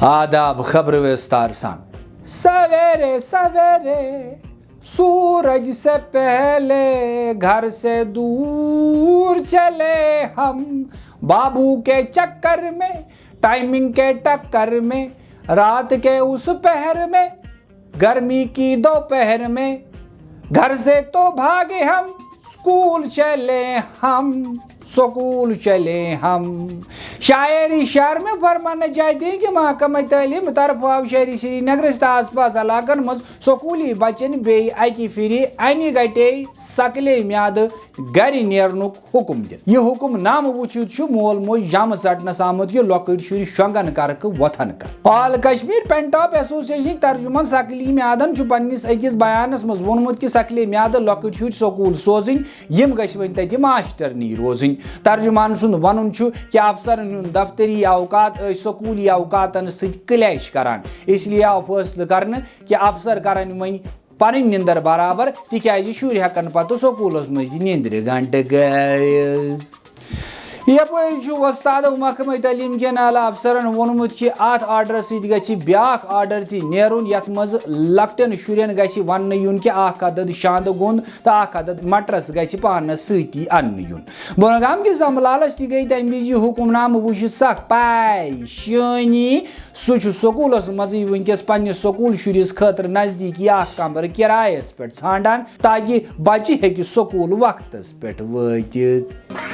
آداب خبر وستار سان. سویرے سویرے سورج سے پہلے گھر سے دور چلے ہم, بابو کے چکر میں, ٹائمنگ کے ٹکر میں, رات کے اس پہر میں, گرمی کی دوپہر میں, گھر سے تو بھاگے ہم, اسکول چلے ہم, سکول چلے ہم. شاعری شہر میں فرمانا چاہتے ہیں کہ محکمہ تعلیم طرف آو شہری سری نگر آس پاس علاقن مز سکولی بچن بی اکی پھر انہ گٹے سکلے میاد گر نیرنک حکم دن. یہ حکم نام وچھت مول موج جم ژٹنس آمت کہ لۄکٕٹۍ شُرۍ شۄنگن کرکھ وۄتھن کر. آل کشمیر پین ٹاپ ایسوسیشن ترجمان سکلی میادن پننس أکِس بیانس مز وونمت کہ سکلے میاد لۄکٕٹۍ شُرۍ سکول سوزن یم گژھِ وۄنۍ تتہِ ماسٹرنی روزن. ترجمان سند ونن کہ افسرن ہند دفتری اوقات سکولی اوقاتن ست کلیش کران, اس لیے آو فیصلہ کرنے کہ افسر کرن وۄنۍ پنن نندر برابر تکیازِ شُرۍ ہیکن پتہ سکولس مز نیندرِ گھنٹہٕ کٔرِتھ. یپٲرۍ وستاد محکمہ تعلیم کین اعلیٰ افسرن وونمت کہ ات آرڈر ست گژھِ بیاکھ آرڈر تہ نیرُن یتھ منٛز لۄکٹٮ۪ن شُرٮ۪ن گژھِ وننہٕ یُن کہ اکھ عدد شاندٕ گوٚنٛد تہٕ اکھ عدد مٹرس گژھِ پانس سۭتی اننہٕ یُن. بۄنگام کِس املالس تہِ گٔیہِ تمہِ وِزِ یہِ حُکم نامہٕ وٕچھِتھ سخ پریشٲنی. سُہ چھُ سکوٗلس منٛزٕے وٕنکیٚس پننِس سکوٗل شُرِس خٲطرٕ نزدیٖکی اکھ کمرٕ کرایس پٮ۪ٹھ ژھانڈان تاکہِ بچہِ ہیٚکہِ سکوٗل وقتس پٮ۪ٹھ وٲتِتھ.